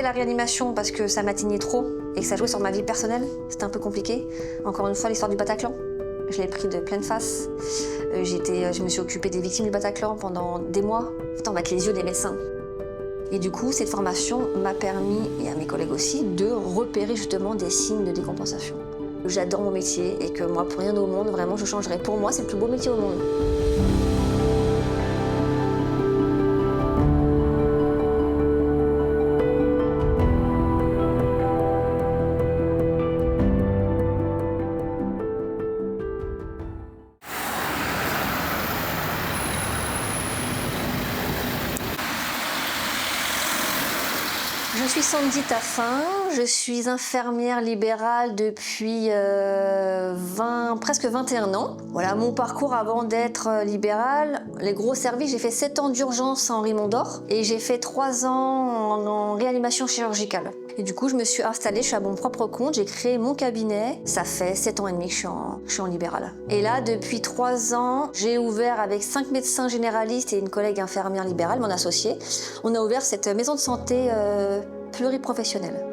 arrêté la réanimation parce que ça m'atteignait trop et que ça jouait sur ma vie personnelle. C'était un peu compliqué. Encore une fois, l'histoire du Bataclan. Je l'ai pris de pleine face. Je me suis occupée des victimes du Bataclan pendant des mois, avec les yeux des médecins. Et du coup, cette formation m'a permis, et à mes collègues aussi, de repérer justement des signes de décompensation. J'adore mon métier et que moi, pour rien au monde, vraiment, je changerais. Pour moi, c'est le plus beau métier au monde. Je suis Sandy Taffin, je suis infirmière libérale depuis presque 21 ans. Voilà, mon parcours avant d'être libérale, les gros services, j'ai fait 7 ans d'urgence à Henri Mondor et j'ai fait 3 ans en réanimation chirurgicale. Et du coup, je me suis installée, je suis à mon propre compte, j'ai créé mon cabinet. Ça fait 7 ans et demi que je suis en libéral. Et là, depuis 3 ans, j'ai ouvert avec 5 médecins généralistes et une collègue infirmière libérale, mon associée. On a ouvert cette maison de santé pluriprofessionnelle.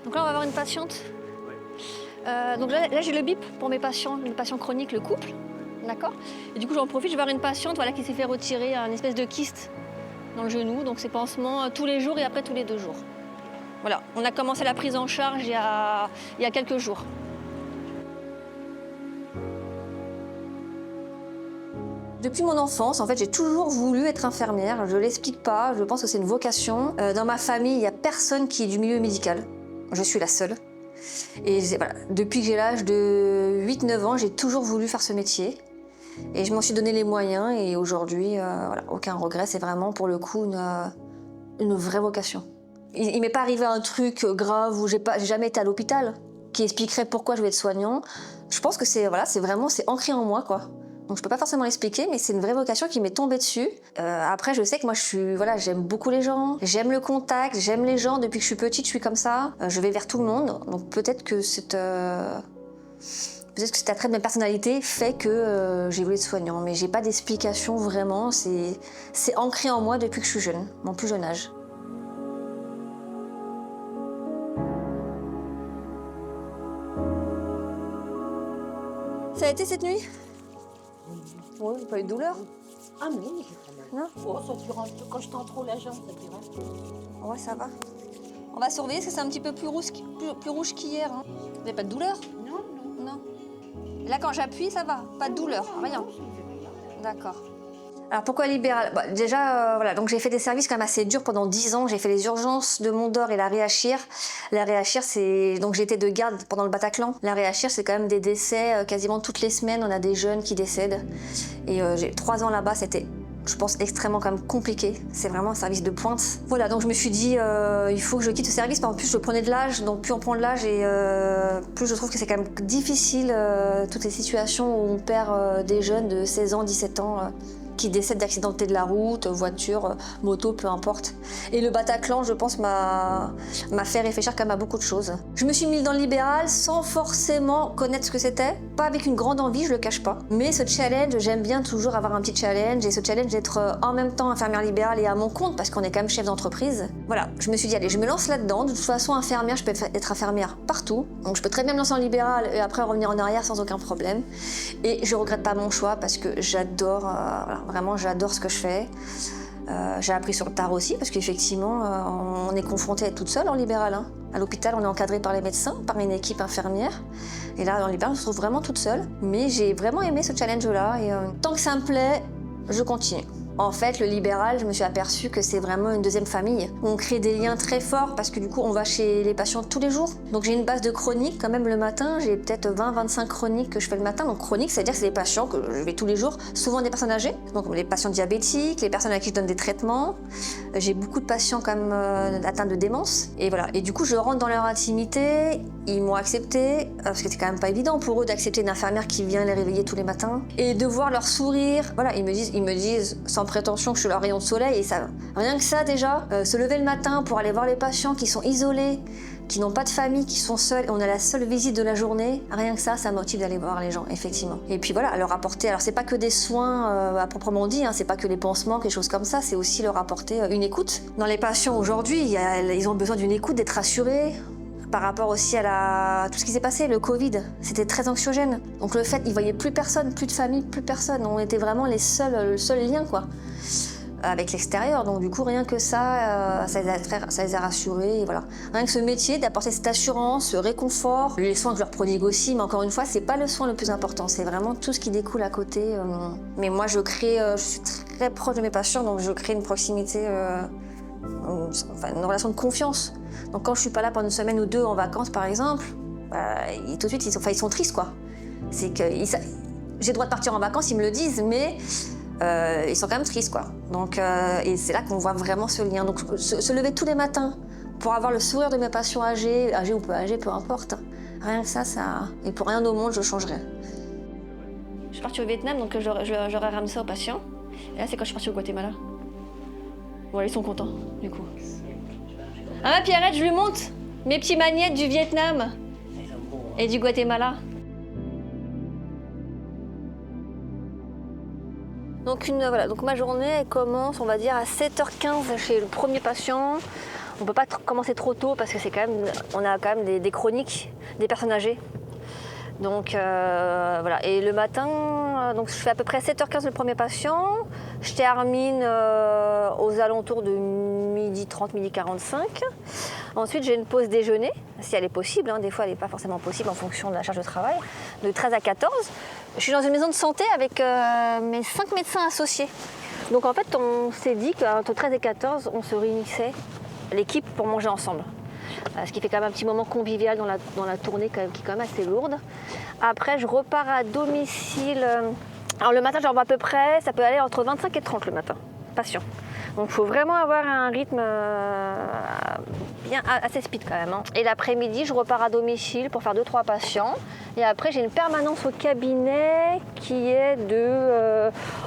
Donc là, on va avoir une patiente. Donc là j'ai le bip pour mes patients chroniques, le couple. D'accord. Et du coup, j'en profite, je vais avoir une patiente voilà, qui s'est fait retirer une espèce de kyste dans le genou. Donc c'est pansement tous les jours et après tous les 2 jours. Voilà, on a commencé la prise en charge il y a quelques jours. Depuis mon enfance, en fait, j'ai toujours voulu être infirmière. Je ne l'explique pas, je pense que c'est une vocation. Dans ma famille, il n'y a personne qui est du milieu médical. Je suis la seule. Et voilà, depuis que j'ai l'âge de 8-9 ans, j'ai toujours voulu faire ce métier. Et je m'en suis donné les moyens et aujourd'hui, voilà, aucun regret. C'est vraiment pour le coup une vraie vocation. Il m'est pas arrivé un truc grave où j'ai jamais été à l'hôpital qui expliquerait pourquoi je vais être soignant. Je pense que c'est ancré en moi, quoi. Donc je peux pas forcément l'expliquer, mais c'est une vraie vocation qui m'est tombée dessus. Après, je sais que moi, j'aime beaucoup les gens, j'aime le contact, j'aime les gens. Depuis que je suis petite, je suis comme ça. Je vais vers tout le monde. Donc peut-être que cet attrait de ma personnalité fait que j'ai voulu être soignant. Mais j'ai pas d'explication vraiment. C'est ancré en moi depuis que je suis jeune, mon plus jeune âge. Ça a été cette nuit ? Oui, pas eu de douleur. Ah mais oui, j'ai quand même. Non. Oh, ça dure quand je tends trop la jambe, ça dirait. Ouais, ça va. On va surveiller parce que c'est un petit peu plus rouge qu'hier. Hein. Vous n'avez pas de douleur ? Non. Non. Là, quand j'appuie, ça va. Pas de douleur, rien. D'accord. Alors pourquoi libéral ? Déjà, voilà, donc j'ai fait des services quand même assez durs pendant 10 ans. J'ai fait les urgences de Mondor et la Réachir. La Réachir, donc j'étais de garde pendant le Bataclan. La Réachir, c'est quand même des décès quasiment toutes les semaines. On a des jeunes qui décèdent. Et j'ai 3 ans là-bas, c'était, je pense, extrêmement quand même compliqué. C'est vraiment un service de pointe. Voilà, donc je me suis dit, il faut que je quitte ce service. En plus, je prenais de l'âge, donc plus on prend de l'âge et plus je trouve que c'est quand même difficile, toutes les situations où on perd des jeunes de 16 ans, 17 ans. Qui décèdent d'accidentés de la route, voiture, moto, peu importe. Et le Bataclan, je pense, m'a fait réfléchir quand même à beaucoup de choses. Je me suis mise dans le libéral sans forcément connaître ce que c'était, pas avec une grande envie, je le cache pas. Mais ce challenge, j'aime bien toujours avoir un petit challenge, et ce challenge d'être en même temps infirmière libérale et à mon compte, parce qu'on est quand même chef d'entreprise. Voilà, je me suis dit, allez, je me lance là-dedans. De toute façon, infirmière, je peux être infirmière partout. Donc je peux très bien me lancer en libéral et après revenir en arrière sans aucun problème. Et je regrette pas mon choix parce que j'adore, voilà, vraiment, j'adore ce que je fais. J'ai appris sur le tard aussi, parce qu'effectivement, on est confronté à être toute seule en libéral. Hein. À l'hôpital, on est encadré par les médecins, par une équipe infirmière. Et là, en libéral, on se trouve vraiment toute seule. Mais j'ai vraiment aimé ce challenge-là. Et tant que ça me plaît, je continue. En fait, le libéral, je me suis aperçue que c'est vraiment une deuxième famille. On crée des liens très forts parce que du coup, on va chez les patients tous les jours. Donc j'ai une base de chroniques quand même le matin. J'ai peut-être 20-25 chroniques que je fais le matin. Donc chroniques, c'est-à-dire que c'est des patients que je vais tous les jours, souvent des personnes âgées. Donc les patients diabétiques, les personnes à qui je donne des traitements. J'ai beaucoup de patients quand même atteints de démence. Et voilà. Et du coup, je rentre dans leur intimité. Ils m'ont accepté, parce que c'est quand même pas évident pour eux d'accepter une infirmière qui vient les réveiller tous les matins. Et de voir leur sourire. Voilà, ils me disent sans prétention que je suis leur rayon de soleil. Et ça, rien que ça déjà, se lever le matin pour aller voir les patients qui sont isolés, qui n'ont pas de famille, qui sont seuls, on a la seule visite de la journée, rien que ça motive d'aller voir les gens, effectivement. Et puis voilà, leur apporter, alors c'est pas que des soins à proprement dit, hein, c'est pas que les pansements, quelque chose comme ça, c'est aussi leur apporter une écoute. Dans les patients aujourd'hui, ils ont besoin d'une écoute, d'être rassurés, par rapport aussi à tout ce qui s'est passé, le Covid, c'était très anxiogène. Donc le fait, ils voyaient plus personne, plus de famille, plus personne, on était vraiment le seul lien, quoi, avec l'extérieur. Donc du coup, rien que ça les a rassurés, et voilà. Rien que ce métier, d'apporter cette assurance, ce réconfort, les soins que je leur prodigue aussi, mais encore une fois, c'est pas le soin le plus important, c'est vraiment tout ce qui découle à côté. Mais moi, je suis très proche de mes patients, donc je crée une proximité, une relation de confiance. Donc quand je suis pas là pendant une semaine ou deux en vacances, par exemple, tout de suite, ils sont tristes, quoi. C'est que j'ai le droit de partir en vacances, ils me le disent, mais ils sont quand même tristes, quoi. Donc, et c'est là qu'on voit vraiment ce lien. Donc se lever tous les matins pour avoir le sourire de mes patients âgés ou peu âgés, peu importe. Rien que ça, et pour rien au monde, je changerais. Je suis partie au Vietnam, donc j'aurais ramené ça aux patients. Et là, c'est quand je suis partie au Guatemala. Bon, ils sont contents, du coup. Ah, Pierrette, je lui montre mes petits magnettes du Vietnam et du Guatemala. Donc, donc ma journée, elle commence, on va dire, à 7h15 chez le premier patient. On ne peut pas commencer trop tôt parce que on a quand même des chroniques, des personnes âgées. Donc voilà, et le matin, donc je fais à peu près 7h15 le premier patient. Je termine aux alentours de 12h30, 12h45. Ensuite, j'ai une pause déjeuner, si elle est possible. Hein. Des fois, elle n'est pas forcément possible en fonction de la charge de travail. De 13 à 14. Je suis dans une maison de santé avec mes 5 médecins associés. Donc en fait, on s'est dit qu'entre 13 et 14, on se réunissait, l'équipe, pour manger ensemble. Ce qui fait quand même un petit moment convivial dans la tournée qui est quand même assez lourde. Après, je repars à domicile. Alors le matin, j'en vois à peu près, ça peut aller entre 25 et 30 le matin, patient. Donc il faut vraiment avoir un rythme assez speed quand même. Hein. Et l'après-midi, je repars à domicile pour faire 2-3 patients. Et après, j'ai une permanence au cabinet qui est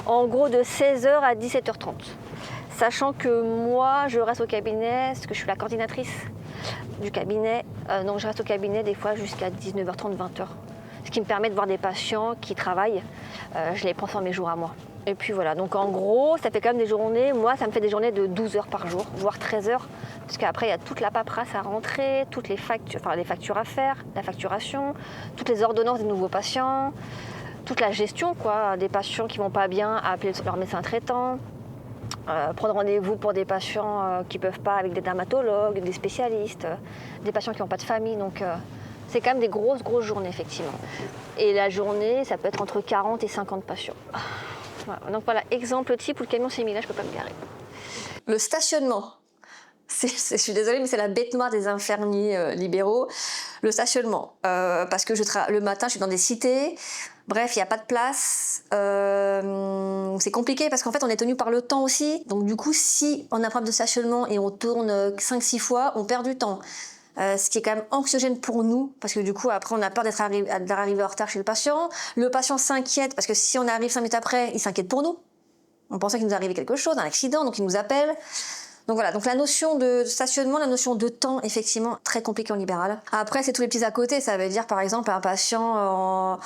en gros de 16h à 17h30. Sachant que moi, je reste au cabinet, parce que je suis la coordinatrice du cabinet. Donc je reste au cabinet des fois jusqu'à 19h30, 20h. Ce qui me permet de voir des patients qui travaillent. Je les prends sur mes jours à moi. Et puis voilà, donc en gros, ça fait quand même des journées, moi ça me fait des journées de 12 heures par jour, voire 13 heures, parce qu'après il y a toute la paperasse à rentrer, toutes les factures à faire, la facturation, toutes les ordonnances des nouveaux patients, toute la gestion quoi, des patients qui vont pas bien, appeler leur médecin traitant, prendre rendez-vous pour des patients qui peuvent pas avec des dermatologues, des spécialistes, des patients qui n'ont pas de famille, donc c'est quand même des grosses journées effectivement. Et la journée, ça peut être entre 40 et 50 patients. Voilà. Donc voilà, exemple type où le camion s'est mis là, je peux pas me garer. Le stationnement. Je suis désolée, mais c'est la bête noire des infirmiers libéraux. Le stationnement. Parce que le matin, je suis dans des cités. Bref, il n'y a pas de place. C'est compliqué parce qu'en fait, on est tenu par le temps aussi. Donc du coup, si on a un problème de stationnement et on tourne 5-6 fois, on perd du temps. Ce qui est quand même anxiogène pour nous, parce que du coup, après, on a peur d'arriver en retard chez le patient. Le patient s'inquiète, parce que si on arrive 5 minutes après, il s'inquiète pour nous. On pensait qu'il nous arrivait quelque chose, un accident, donc il nous appelle. Donc voilà, donc la notion de stationnement, la notion de temps, effectivement, très compliquée en libéral. Après, c'est tous les petits à côté, ça veut dire, par exemple, un patient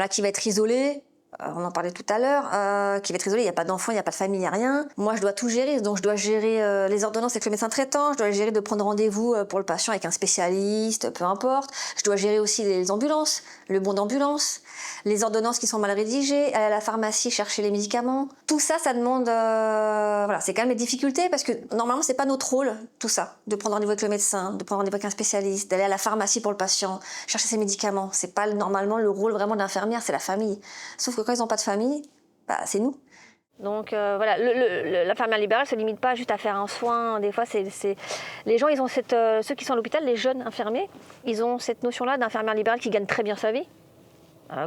qui va être isolé, on en parlait tout à l'heure, qui va être isolé, il n'y a pas d'enfant, il n'y a pas de famille, il n'y a rien. Moi, je dois tout gérer, donc je dois gérer les ordonnances avec le médecin traitant, je dois gérer de prendre rendez-vous pour le patient avec un spécialiste, peu importe. Je dois gérer aussi les ambulances, le bon d'ambulance, les ordonnances qui sont mal rédigées, aller à la pharmacie chercher les médicaments. Tout ça, ça demande... c'est quand même des difficultés parce que normalement, c'est pas notre rôle, tout ça, de prendre rendez-vous avec le médecin, de prendre rendez-vous avec un spécialiste, d'aller à la pharmacie pour le patient, chercher ses médicaments. C'est pas normalement le rôle vraiment d'infirmière, c'est la famille. Sauf que quand ils n'ont pas de famille, c'est nous. Donc l'infirmière libérale ne se limite pas juste à faire un soin. Des fois, les gens, ils ont ceux qui sont à l'hôpital, les jeunes infirmiers, ils ont cette notion-là d'infirmière libérale qui gagne très bien sa vie.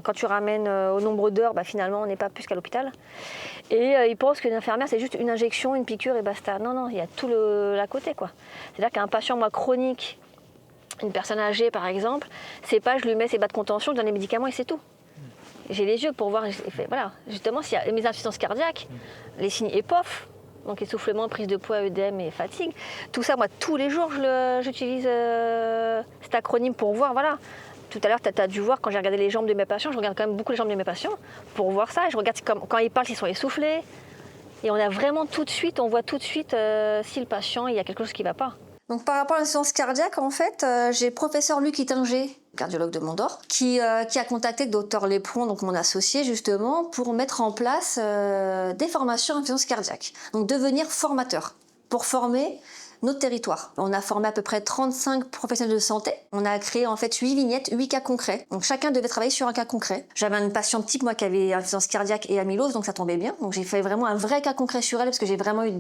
Quand tu ramènes au nombre d'heures, finalement, on n'est pas plus qu'à l'hôpital. Et ils pensent qu'une infirmière, c'est juste une injection, une piqûre et basta. Non, il y a tout l'à côté, quoi. C'est-à-dire qu'un patient, chronique, une personne âgée, par exemple, c'est pas je lui mets ses bas de contention, je donne les médicaments et c'est tout. J'ai les yeux pour voir, voilà, justement, s'il y a mes insuffisances cardiaques, les signes EPOF, donc essoufflement, prise de poids, œdème et fatigue. Tout ça, moi, tous les jours, j'utilise cet acronyme pour voir, voilà. Tout à l'heure, tu as dû voir, quand j'ai regardé les jambes de mes patients, je regarde quand même beaucoup les jambes de mes patients pour voir ça. Je regarde quand ils parlent, s'ils sont essoufflés. Et on a vraiment tout de suite, on voit tout de suite si le patient, il y a quelque chose qui ne va pas. Donc par rapport à l'insuffisance cardiaque, en fait, j'ai professeur Luc Ittinger, cardiologue de Mondor, qui a contacté le docteur Lépron, donc mon associé justement, pour mettre en place des formations en insuffisance cardiaque. Donc devenir formateur, pour former notre territoire. On a formé à peu près 35 professionnels de santé. On a créé en fait 8 vignettes, 8 cas concrets. Donc chacun devait travailler sur un cas concret. J'avais une patiente type, moi, qui avait insuffisance cardiaque et amylose, donc ça tombait bien. Donc j'ai fait vraiment un vrai cas concret sur elle, parce que j'ai vraiment eu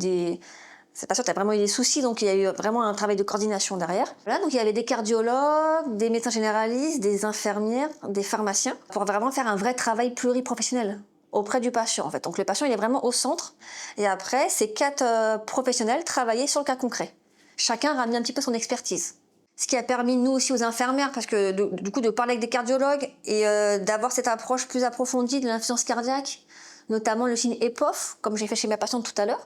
cette patiente a vraiment eu des soucis, donc il y a eu vraiment un travail de coordination derrière. Voilà, donc il y avait des cardiologues, des médecins généralistes, des infirmières, des pharmaciens, pour vraiment faire un vrai travail pluriprofessionnel auprès du patient, en fait. Donc le patient, il est vraiment au centre. Et après, ces 4 professionnels travaillaient sur le cas concret. Chacun ramenait un petit peu son expertise. Ce qui a permis, nous aussi, aux infirmières, parce que du coup, de parler avec des cardiologues et d'avoir cette approche plus approfondie de l'insuffisance cardiaque, notamment le signe EPOF, comme j'ai fait chez ma patiente tout à l'heure.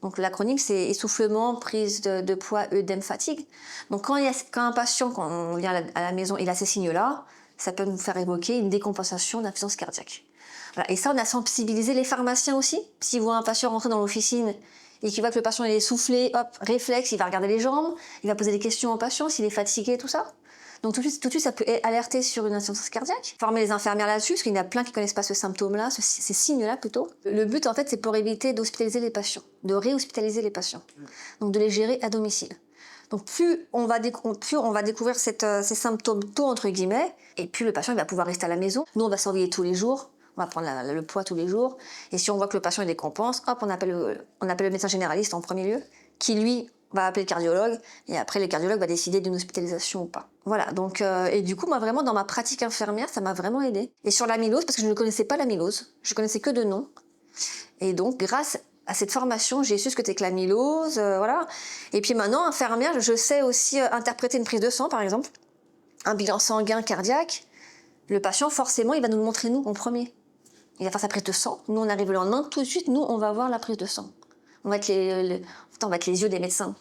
Donc l'acronyme, c'est essoufflement, prise de poids, œdème, fatigue. Donc quand un patient, quand on vient à la maison, il a ces signes-là, ça peut nous faire évoquer une décompensation d'insuffisance cardiaque. Voilà. Et ça, on a sensibilisé les pharmaciens aussi. S'ils voient un patient rentrer dans l'officine et qu'il voit que le patient est essoufflé, hop, réflexe, il va regarder les jambes, il va poser des questions au patient, s'il est fatigué, tout ça. Donc tout de suite, ça peut alerter sur une insuffisance cardiaque. Former les infirmières là-dessus, parce qu'il y en a plein qui ne connaissent pas ce symptôme-là, ces signes-là plutôt. Le but, en fait, c'est pour éviter d'hospitaliser les patients, de réhospitaliser les patients. Donc de les gérer à domicile. Donc plus on va découvrir ces symptômes tôt, entre guillemets, et plus le patient il va pouvoir rester à la maison. Nous, on va surveiller tous les jours. On va prendre le poids tous les jours. Et si on voit que le patient il décompense, hop, on appelle le médecin généraliste en premier lieu, qui lui va appeler le cardiologue, et après le cardiologue va décider d'une hospitalisation ou pas. Voilà, donc, et du coup, moi vraiment, dans ma pratique infirmière, ça m'a vraiment aidée. Et sur l'amylose, parce que je ne connaissais pas l'amylose, je connaissais que de nom. Et donc, grâce à cette formation, j'ai su ce que c'était que l'amylose, voilà. Et puis maintenant, infirmière, je sais aussi interpréter une prise de sang, par exemple, un bilan sanguin cardiaque. Le patient, forcément, il va nous le montrer, nous, en premier. Il va faire sa prise de sang. Nous, on arrive le lendemain. Tout de suite, nous, on va voir la prise de sang. On va être les yeux des médecins.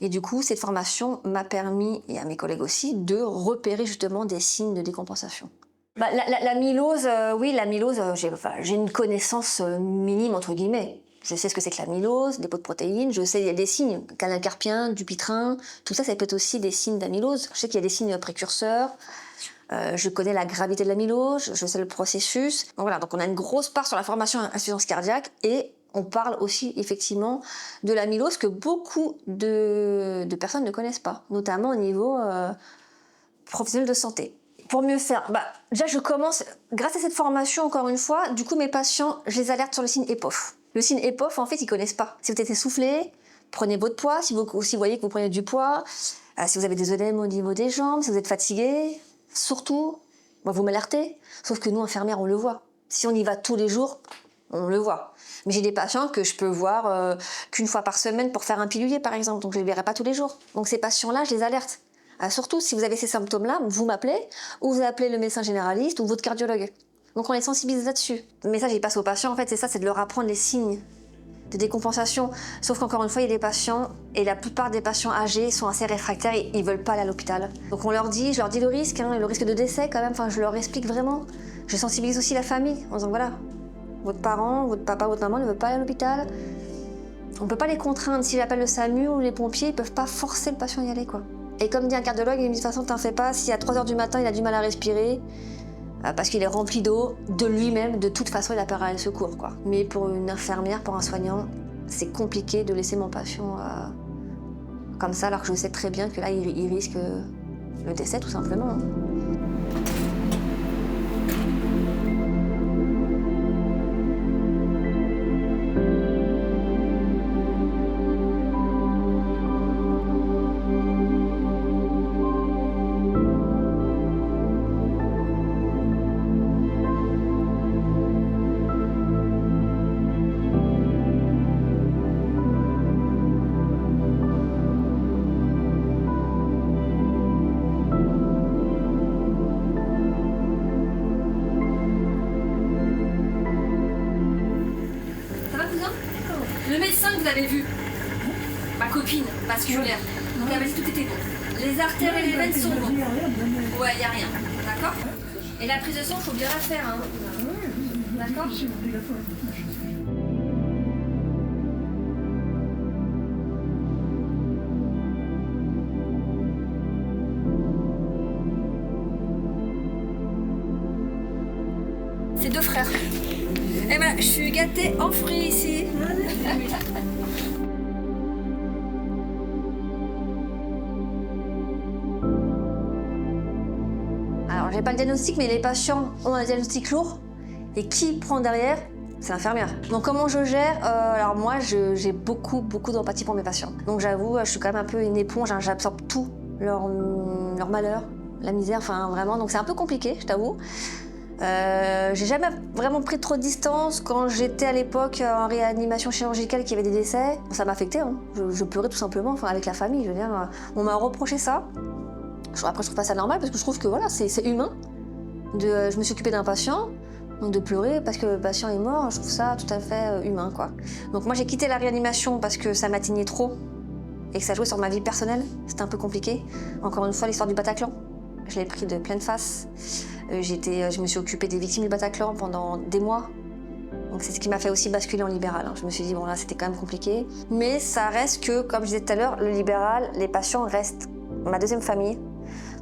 Et du coup, cette formation m'a permis, et à mes collègues aussi, de repérer justement des signes de décompensation. L'amylose, oui, l'amylose, j'ai une connaissance minime, entre guillemets. Je sais ce que c'est que l'amylose, dépôt de protéines, je sais il y a des signes, canal carpien, dupuytren, tout ça, ça peut être aussi des signes d'amylose. Je sais qu'il y a des signes précurseurs. Je connais la gravité de l'amylose, je sais le processus. Donc voilà, donc on a une grosse part sur la formation à insuffisance cardiaque et on parle aussi effectivement de l'amylose que beaucoup de personnes ne connaissent pas, notamment au niveau professionnel de santé. Pour mieux faire, déjà je commence, grâce à cette formation encore une fois, du coup mes patients, je les alerte sur le signe EPOF. Le signe EPOF, en fait, ils connaissent pas. Si vous êtes essoufflé, prenez votre poids. Si vous voyez que vous prenez du poids, si vous avez des œdèmes au niveau des jambes, si vous êtes fatigué, surtout, vous m'alertez. Sauf que nous, infirmières, on le voit. Si on y va tous les jours, on le voit. Mais j'ai des patients que je peux voir qu'une fois par semaine pour faire un pilulier, par exemple. Donc je ne les verrai pas tous les jours. Donc ces patients-là, je les alerte. Surtout, si vous avez ces symptômes-là, vous m'appelez, ou vous appelez le médecin généraliste, ou votre cardiologue. Donc on les sensibilise là-dessus. Le message, il passe aux patients, en fait, c'est ça, c'est de leur apprendre les signes de décompensation. Sauf qu'encore une fois, il y a des patients, et la plupart des patients âgés sont assez réfractaires et ils veulent pas aller à l'hôpital. Donc je leur dis le risque, le risque de décès quand même, je leur explique vraiment. Je sensibilise aussi la famille en disant voilà, votre parent, votre papa, votre maman ne veut pas aller à l'hôpital. On peut pas les contraindre. Si j'appelle le SAMU ou les pompiers, ils peuvent pas forcer le patient à y aller, quoi. Et comme dit un cardiologue, il me dit de toute façon, t'en fais pas, si à 3h du matin, il a du mal à respirer, parce qu'il est rempli d'eau, de lui-même, de toute façon, il appellera le secours, quoi. Mais pour une infirmière, pour un soignant, c'est compliqué de laisser mon patient comme ça, alors que je sais très bien que là, il risque le décès, tout simplement. avez vu ma copine vasculaire. Donc elle m'a dit tout était bon. Les artères et les veines sont bons. Ouais, il n'y a rien. D'accord? Et la prise de sang, il faut bien la faire. Hein. D'accord? C'est 2 frères. Eh ben, je suis gâtée en fruits ici. Alors, j'ai pas le diagnostic, mais les patients ont un diagnostic lourd. Et qui prend derrière? C'est l'infirmière. Donc comment je gère? Alors moi, j'ai beaucoup d'empathie pour mes patients. Donc j'avoue, je suis quand même un peu une éponge, hein, j'absorbe tout, leur malheur, la misère, enfin vraiment. Donc c'est un peu compliqué, je t'avoue. J'ai jamais vraiment pris trop de distance. Quand j'étais à l'époque en réanimation chirurgicale, qu'il y avait des décès, ça m'affectait. Hein. Je pleurais tout simplement, enfin avec la famille. Je veux dire, on m'a reproché ça. Après, je trouve pas ça normal parce que je trouve que voilà, c'est humain. Je me suis occupée d'un patient. Donc de pleurer parce que le patient est mort, je trouve ça tout à fait humain, quoi. Donc moi j'ai quitté la réanimation parce que ça m'atteignait trop et que ça jouait sur ma vie personnelle. C'était un peu compliqué. Encore une fois, l'histoire du Bataclan. Je l'ai pris de pleine face. Je me suis occupée des victimes du Bataclan pendant des mois. Donc c'est ce qui m'a fait aussi basculer en libéral. Hein. Je me suis dit, bon là c'était quand même compliqué. Mais ça reste que, comme je disais tout à l'heure, le libéral, les patients restent ma deuxième famille.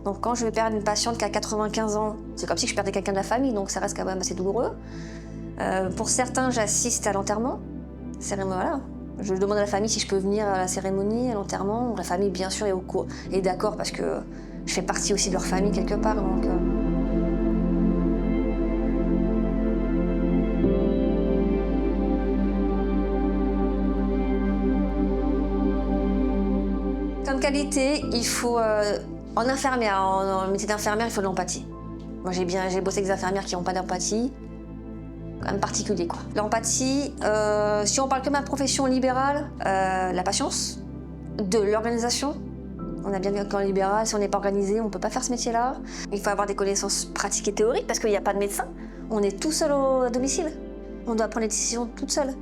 Donc quand je vais perdre une patiente qui a 95 ans, c'est comme si je perdais quelqu'un de la famille, donc ça reste quand même assez douloureux. Pour certains, j'assiste à l'enterrement. Voilà. Je demande à la famille si je peux venir à la cérémonie, à l'enterrement. La famille, bien sûr, est d'accord parce que je fais partie aussi de leur famille quelque part. Donc, Comme qualité, il faut... En infirmière, en métier d'infirmière, il faut de l'empathie. Moi, j'ai bossé avec des infirmières qui n'ont pas d'empathie. Quand même particulier, quoi. L'empathie, si on parle que de ma profession libérale, la patience, de l'organisation. On a bien vu qu'en libéral, si on n'est pas organisé, on ne peut pas faire ce métier-là. Il faut avoir des connaissances pratiques et théoriques parce qu'il n'y a pas de médecin. On est tout seul à domicile. On doit prendre les décisions toute seule.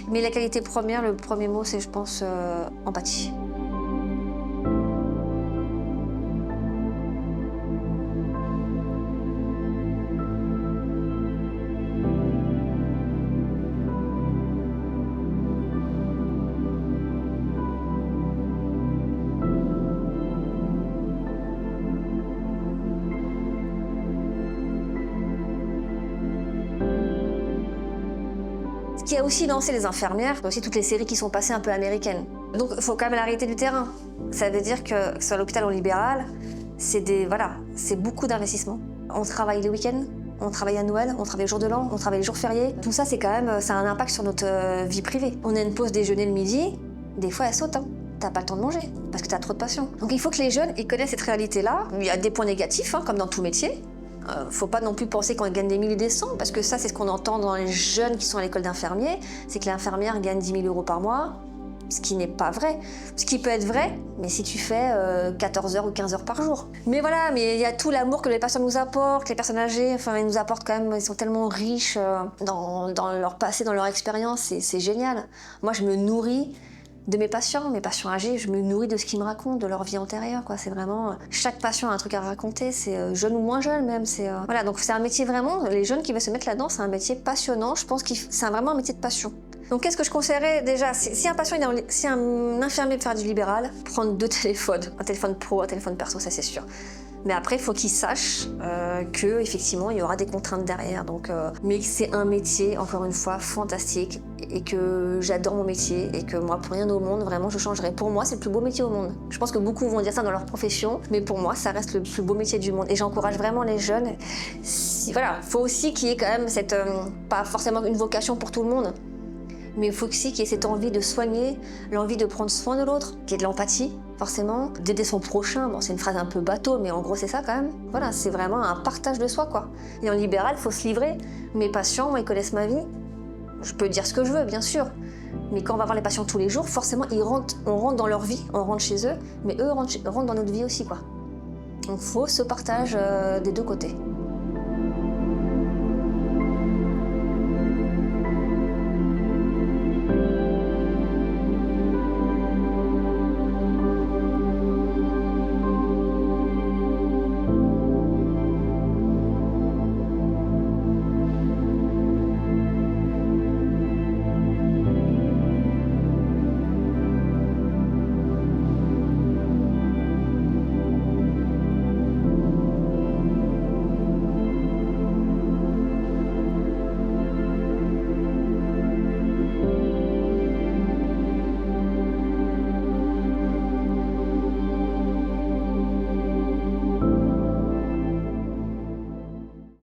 Mais la qualité première, le premier mot, c'est, je pense, empathie. Ce qui a aussi lancé les infirmières, c'est aussi toutes les séries qui sont passées un peu américaines. Donc il faut quand même la réalité du terrain. Ça veut dire que sur l'hôpital en libéral, c'est beaucoup d'investissement. On travaille les week-ends, on travaille à Noël, on travaille les jours de l'an, on travaille les jours fériés. Tout ça, ça a un impact sur notre vie privée. On a une pause déjeuner le midi, des fois elle saute. Hein. T'as pas le temps de manger parce que t'as trop de patients. Donc il faut que les jeunes ils connaissent cette réalité-là. Il y a des points négatifs, hein, comme dans tout métier. Faut pas non plus penser qu'on gagne des milliers des cents, parce que ça, c'est ce qu'on entend dans les jeunes qui sont à l'école d'infirmiers, c'est que l'infirmière gagne 10 000 € par mois, ce qui n'est pas vrai. Ce qui peut être vrai, mais si tu fais 14 heures ou 15 heures par jour. Mais voilà, mais il y a tout l'amour que les patients nous apportent, les personnes âgées, enfin, ils nous apportent quand même, ils sont tellement riches dans leur passé, dans leur expérience, c'est génial. Moi, je me nourris de mes patients âgés, je me nourris de ce qu'ils me racontent, de leur vie antérieure, quoi. C'est vraiment... Chaque patient a un truc à raconter, c'est jeune ou moins jeune même. Voilà, donc c'est un métier vraiment, les jeunes qui veulent se mettre là-dedans, c'est un métier passionnant. Je pense que c'est vraiment un métier de passion. Donc qu'est-ce que je conseillerais déjà? Si un infirmier veut faire du libéral, prendre 2 téléphones. Un téléphone pro, un téléphone perso, ça c'est sûr. Mais après, il faut qu'ils sachent qu'effectivement, il y aura des contraintes derrière. Donc, mais que c'est un métier, encore une fois, fantastique et que j'adore mon métier et que moi, pour rien au monde, vraiment, je changerais. Pour moi, c'est le plus beau métier au monde. Je pense que beaucoup vont dire ça dans leur profession, mais pour moi, ça reste le plus beau métier du monde. Et j'encourage vraiment les jeunes. Voilà, faut aussi qu'il y ait quand même cette... pas forcément une vocation pour tout le monde, mais il faut aussi qu'il y ait cette envie de soigner, l'envie de prendre soin de l'autre, qu'il y ait de l'empathie, forcément, d'aider son prochain. Bon, c'est une phrase un peu bateau, mais en gros, c'est ça quand même. Voilà, c'est vraiment un partage de soi, quoi. Et en libéral, il faut se livrer. Mes patients, moi, ils connaissent ma vie. Je peux dire ce que je veux, bien sûr. Mais quand on va voir les patients tous les jours, forcément, on rentre dans leur vie, on rentre chez eux, mais eux rentrent dans notre vie aussi, quoi. Donc, il faut ce partage des deux côtés.